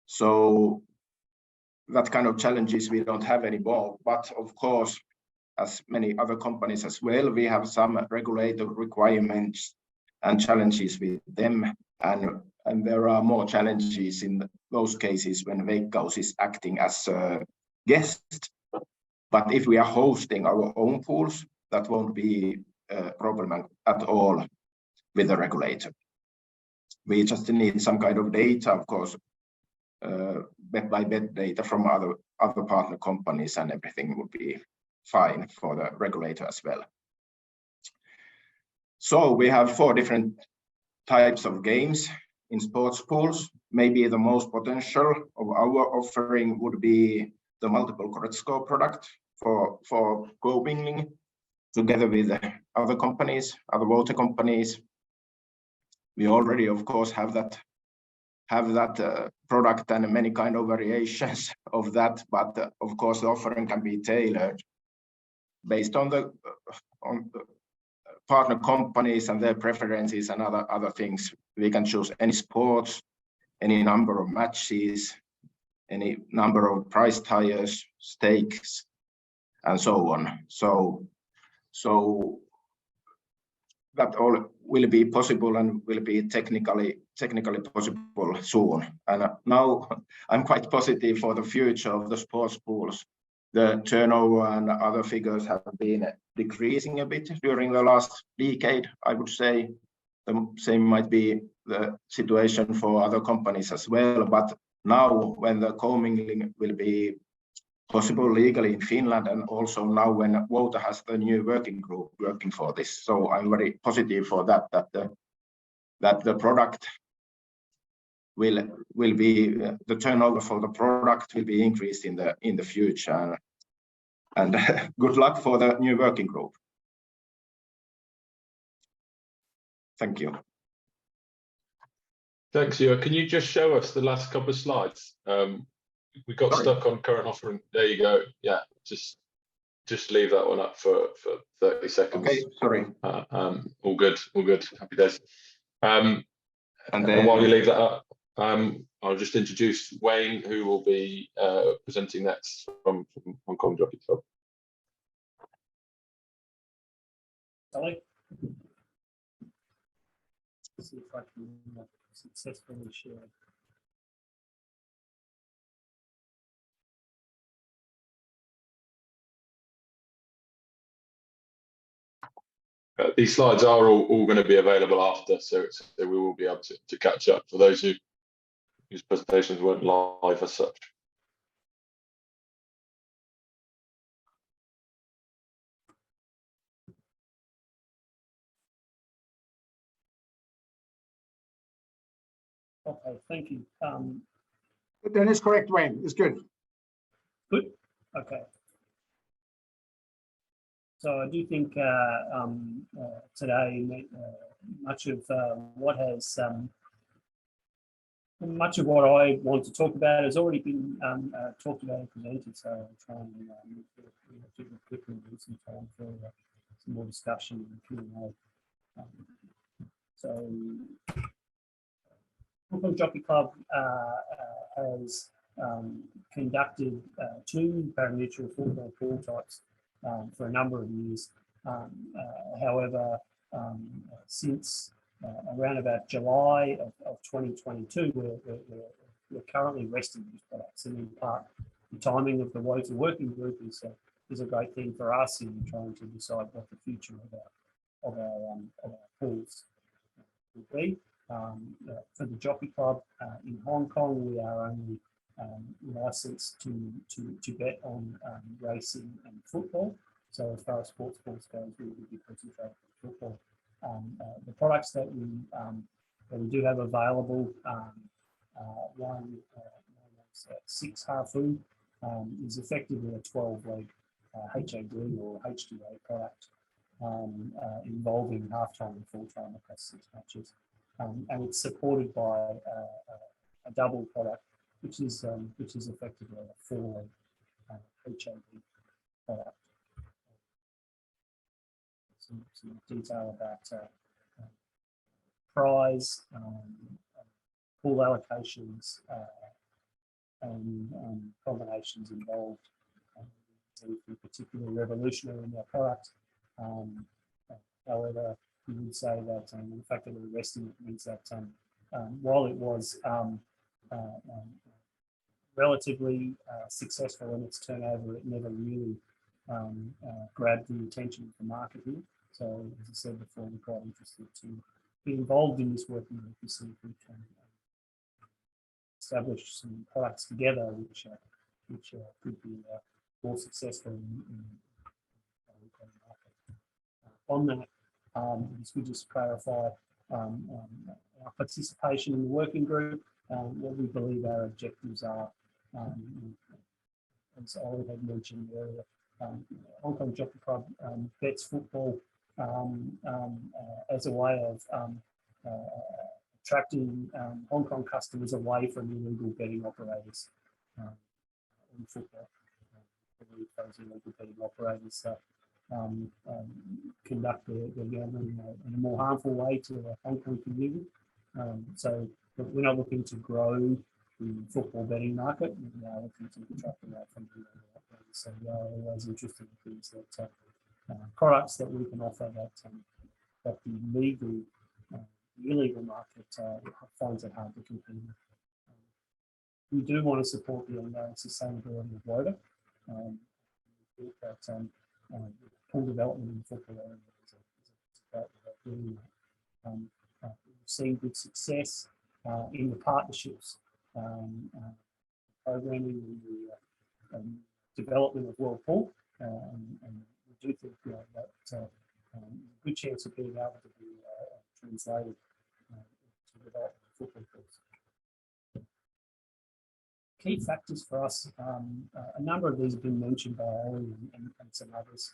So that kind of challenges we don't have anymore, but of course, as many other companies as well. We have some regulator requirements and challenges with them, and there are more challenges in those cases when Veikkaus is acting as a guest. But if we are hosting our own pools, that won't be a problem at all with the regulator. We just need some kind of data, of course, bet by bet data from other partner companies, and everything would be fine for the regulator as well. So we have 4 different types of games in sports pools. Maybe the most potential of our offering would be the multiple correct score product for co-mingling together with other companies, other water companies. We already, of course, have that product and many kind of variations of that, but of course the offering can be tailored based on the partner companies and their preferences and other things. We can choose any sports, any number of matches, any number of prize tiers, stakes, and so on. So that all will be possible and will be technically possible soon. And now I'm quite positive for the future of the sports pools. The turnover and other figures have been decreasing a bit during the last decade, I would say. The same might be the situation for other companies as well. But now when the co-mingling will be possible legally in Finland, and also now when Wouter has the new working group working for this, so I'm very positive for that the product will be the turnover for the product will be increased in the future, and good luck for the new working group. Thank you. Thanks, Juha. Can you just show us the last couple of slides? We got stuck on current offering. There you go. Yeah, just leave that one up for 30 seconds. Okay, sorry. All good. Happy days. And then, while you leave that up, I'll just introduce Wayne, who will be presenting next from Hong Kong Jockey Club. Ollie? See if I can successfully share. These slides are all going to be available after, so we will be able to catch up for those whose presentations weren't live as such. Okay, thank you. Then it's correct, Wayne. It's good. Good. Okay. So I do think today much of what I want to talk about has already been talked about and presented. So I'll try and move quickly and leave some time for some more discussion and Q&A. So Hong Kong Jockey Club has conducted 2 pari-mutuel football pool types for a number of years. However, since around about July of 2022, we're currently resting these products, and in part, the timing of the Wouter working group is a great thing for us in trying to decide what the future of our pools will be. For the Jockey Club in Hong Kong, we are only licensed to bet on racing and football. So as far as sports pools goes, we will be concentrating on football. The products that we do have available, one 6 Hafu is effectively a 12-leg HAD or HDA product involving half-time and full-time across 6 matches. And it's supported by a double product, which is effectively a 4-leg HAD product. Some detail about prize, pool allocations, and combinations involved. anything particularly revolutionary in our product. However, we would say that the fact that we're resting it means that while it was relatively successful in its turnover, it never really grabbed the attention of the market here. So, as I said before, we're quite interested to be involved in this working group to see if we can establish some products together which could be more successful in the market. On that, we just clarify our participation in the working group, what we believe our objectives are. As Ollie had mentioned earlier, Hong Kong Jockey Club bets football as a way of attracting Hong Kong customers away from illegal betting operators in football. Those illegal betting operators conduct their gambling in a more harmful way to the Hong Kong community. So we're not looking to grow the football betting market. We are looking to attract away from the illegal operators. So we are always interested in things that products that we can offer that the legal, the illegal market finds it hard to compete with. We do want to support the ongoing sustainability of WODA. We think that pool development in the football area is a great way of doing that. We've seen good success in the partnerships, programming, and the development of World Pool, and we do think that a good chance of being able to be translated to develop football pools. Key factors for us, a number of these have been mentioned by Ollie and some others.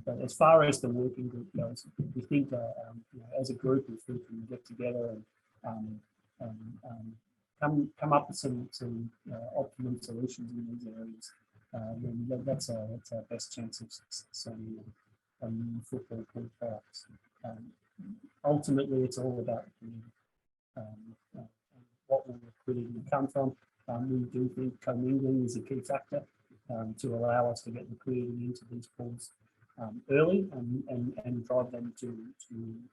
But as far as the working group goes, we think as a group, if we can get together and come up with some optimum solutions in these areas, then that's our best chance of success on football pool products. Ultimately, it's all about what will liquidity come from. We do think commingling is a key factor to allow us to get liquidity into these pools early and drive them to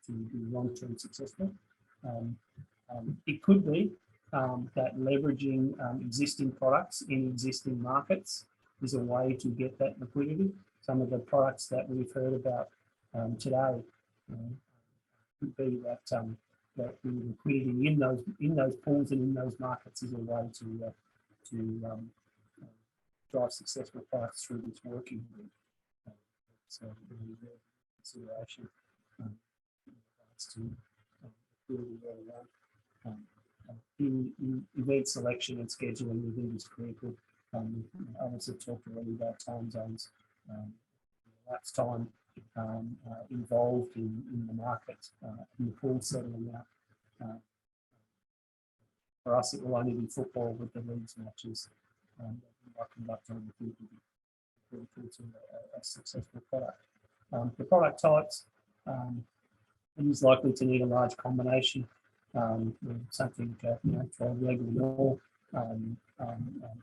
be long-term successful. It could be that leveraging existing products in existing markets is a way to get that liquidity. Some of the products that we've heard about today could be that the liquidity in those pools and in those markets is a way to drive successful products through this working group. So consideration to liquidity early on. In event selection and scheduling within this critical. Others have talked already about time zones. Lapse time involved in the market, in the pool settling out. For us, it will only be football with the leagues matches that we might conduct on the field to be a successful product. The product types, it is likely to need a large combination. Something 12 leg or more,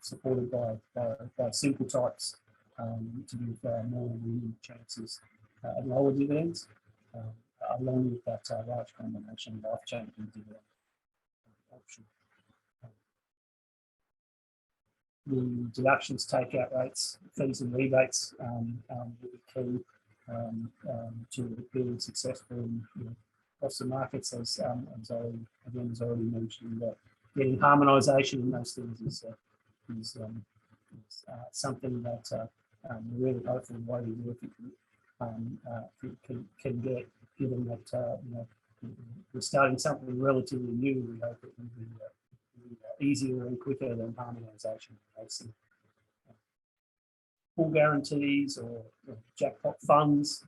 supported by simple types to give more winning chances at lower dividends, along with that large combination of life-changing dividend option. The deductions, takeout rates, fees and rebates will be key to being successful in across the markets, as already mentioned. Getting harmonisation in those things is something that we're really hopeful the way we work can get, given that we're starting something relatively new. We hope it will be easier and quicker than harmonisation. Full guarantees or jackpot funds,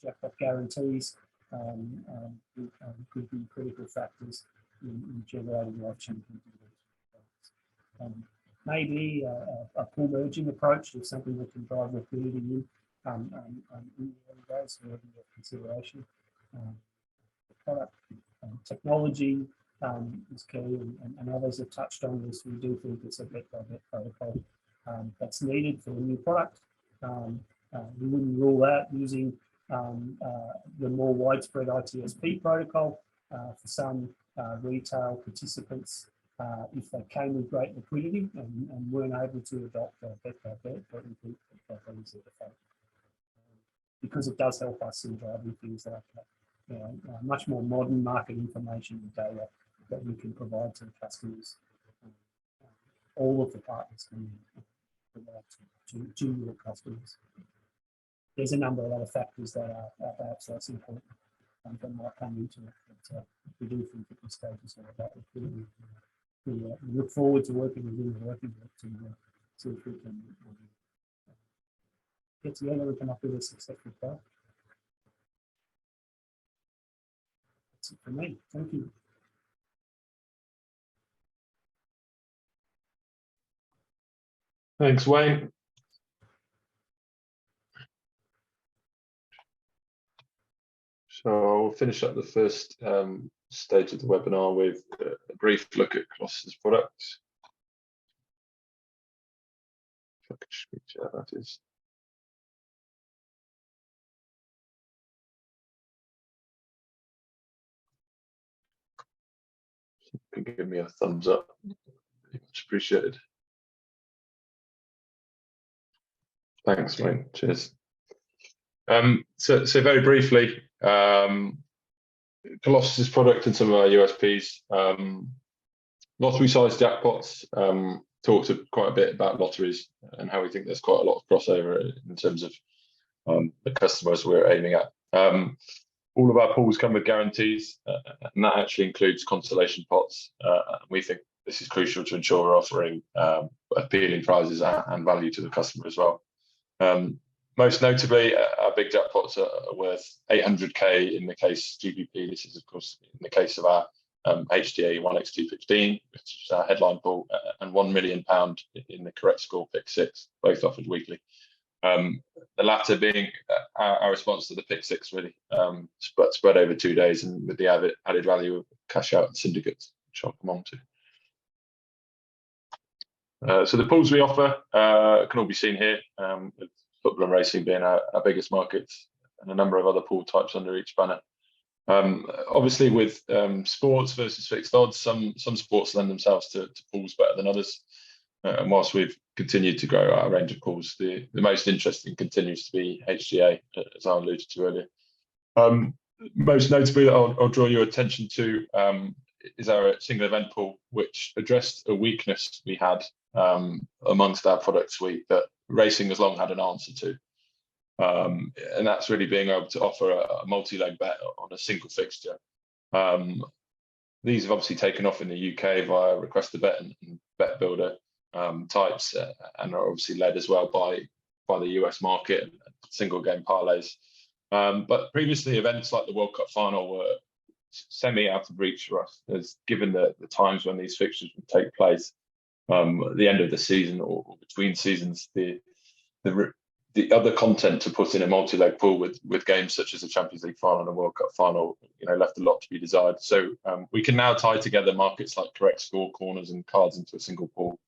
jackpot guarantees could be critical factors in generating life-changing dividends. Maybe a pool merging approach is something that can drive liquidity in the early days, so worthy of consideration. The product technology is key, and others have touched on this. We do think it's a bet-by-bet protocol that's needed for a new product. We wouldn't rule out using the more widespread ITSP protocol for some retail participants if they came with great liquidity and weren't able to adopt bet by bet, but repeat bet by bet, because it does help us in driving things like much more modern market information and data that we can provide to the customers. All of the partners can provide to your customers. There's a number of other factors that are perhaps less important that might come into it, but we do think at this stage is about liquidity. We look forward to working with you, working with to see if we can get together, we come up with a successful product. That's it for me. Thank you. Thanks, Wayne. So I'll finish up the first stage of the webinar with a brief look at Colossus products. If I can screen share, that is. You can give me a thumbs up. Much appreciated. Thanks, Wayne. Cheers. So very briefly, Colossus product and some of our USPs. Lottery-sized jackpots. Talked quite a bit about lotteries and how we think there's quite a lot of crossover in terms of the customers we're aiming at. All of our pools come with guarantees, and that actually includes consolation pots. We think this is crucial to ensure we're offering appealing prizes and value to the customer as well. Most notably, our big jackpots are worth 800k in the case GBP. This is, of course, in the case of our HDA 1x215, which is our headline pool, and £1 million in the correct score pick 6, both offered weekly. The latter being our response to the pick 6, really, spread over 2 days, and with the added value of cash out and syndicates, which I'll come on to. So the pools we offer can all be seen here, with football and racing being our biggest markets, and a number of other pool types under each banner. Obviously, with sports versus fixed odds, some sports lend themselves to pools better than others. And whilst we've continued to grow our range of pools, the most interesting continues to be HGA, as I alluded to earlier. Most notably, I'll draw your attention to is our single event pool, which addressed a weakness we had amongst our product suite that racing has long had an answer to. And that's really being able to offer a multi-leg bet on a single fixture. These have obviously taken off in the UK via Request a Bet and Bet Builder types, and are obviously led as well by the US market and single game parlays. But previously, events like the World Cup final were semi out of reach for us, as given the times when these fixtures would take place, at the end of the season or between seasons, the other content to put in a multi-leg pool with games such as the Champions League final and a World Cup final, left a lot to be desired. So we can now tie together markets like correct score, corners, and cards into a single pool,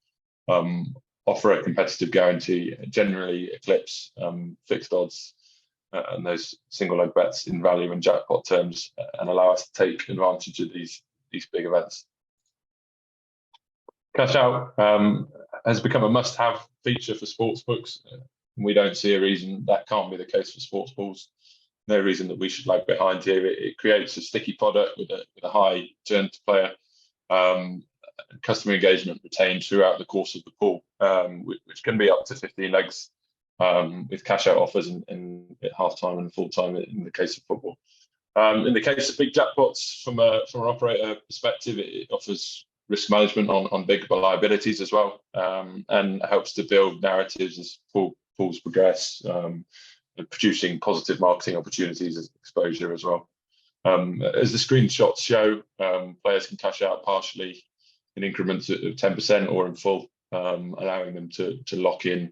offer a competitive guarantee, generally eclipse fixed odds and those single leg bets in value and jackpot terms, and allow us to take advantage of these big events. Cash out has become a must-have feature for sportsbooks. We don't see a reason that can't be the case for sports pools. No reason that we should lag behind here. It creates a sticky product with a high turn to player, customer engagement retained throughout the course of the pool, which can be up to 15 legs with cash out offers in at half time and full time in the case of football. In the case of big jackpots, from an operator perspective, it offers risk management on big liabilities as well, and helps to build narratives as pools progress, producing positive marketing opportunities as exposure as well. As the screenshots show, players can cash out partially in increments of 10% or in full, allowing them to lock in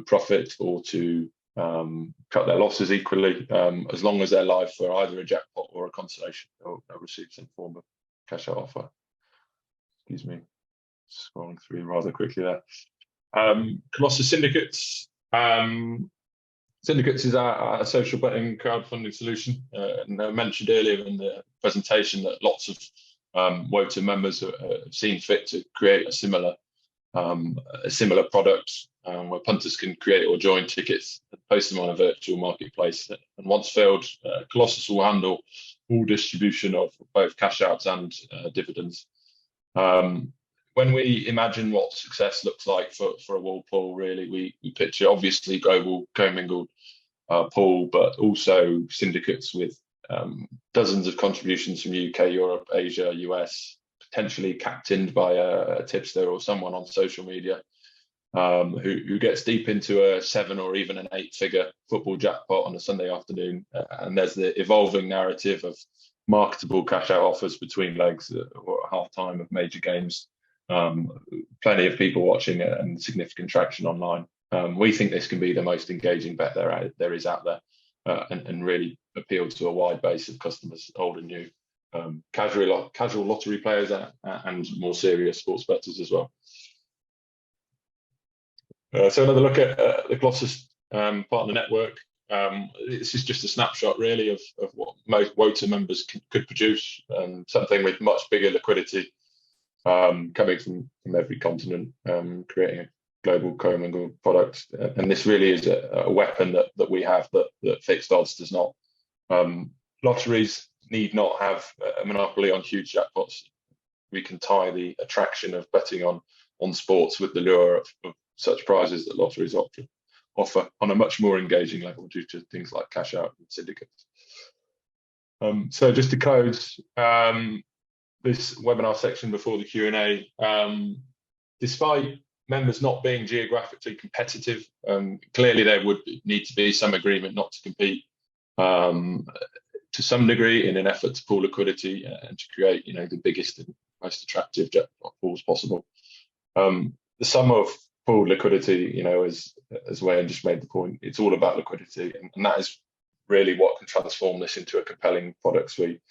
profit or to cut their losses equally, as long as they're live for either a jackpot or a consolation, or receive some form of cash out offer. Excuse me, scrolling through rather quickly there. Colossus Syndicates. Syndicates is our social betting crowdfunding solution. And I mentioned earlier in the presentation that lots of WOTA members have seen fit to create a similar product where punters can create or join tickets and post them on a virtual marketplace. And once filled, Colossus will handle all distribution of both cash outs and dividends. When we imagine what success looks like for a wall pool, really, we picture obviously global commingled pool, but also syndicates with dozens of contributions from UK, Europe, Asia, US, potentially captained by a tipster or someone on social media who gets deep into a 7 or even an 8-figure football jackpot on a Sunday afternoon. And there's the evolving narrative of marketable cash out offers between legs or at half time of major games. Plenty of people watching it and significant traction online. We think this can be the most engaging bet there is out there and really appeal to a wide base of customers, old and new, casual lottery players and more serious sports bettors as well. So another look at the Colossus partner network. This is just a snapshot really of what most WOTA members could produce, something with much bigger liquidity coming from every continent, creating a global commingled product. And this really is a weapon that we have that fixed odds does not. Lotteries need not have a monopoly on huge jackpots. We can tie the attraction of betting on sports with the lure of such prizes that lotteries offer on a much more engaging level due to things like cash out and syndicates. So just to close this webinar section before the Q&A, despite members not being geographically competitive, clearly there would need to be some agreement not to compete to some degree in an effort to pool liquidity and to create, the biggest and most attractive jackpot pools possible. The sum of pooled liquidity, as Wayne just made the point, it's all about liquidity, and that is really what can transform this into a compelling product suite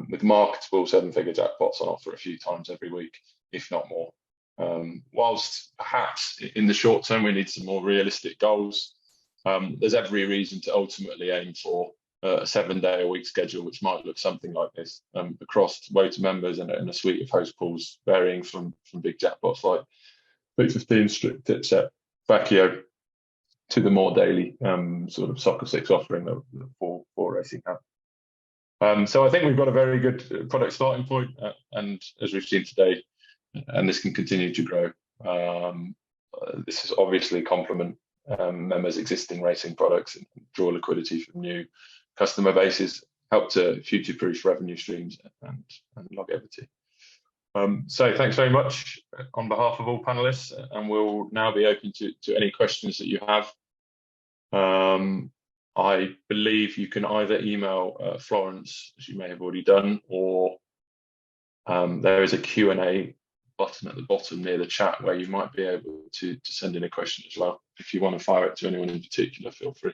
with marketable 7-figure jackpots on offer a few times every week, if not more. Whilst perhaps in the short term we need some more realistic goals, there's every reason to ultimately aim for a 7-day-a-week schedule, which might look something like this across WOTA members and a suite of host pools varying from big jackpots like Big15, Strict, Tipset, Baccio to the more daily sort of Soccer 6 offering that for racing have. So I think we've got a very good product starting point, and as we've seen today, and this can continue to grow. This is obviously complement members' existing racing products and draw liquidity from new customer bases, help to future-proof revenue streams and longevity. So thanks very much on behalf of all panelists, and we'll now be open to any questions that you have. I believe you can either email Florence, as you may have already done, or there is a Q&A button at the bottom near the chat where you might be able to send in a question as well. If you want to fire it to anyone in particular, feel free.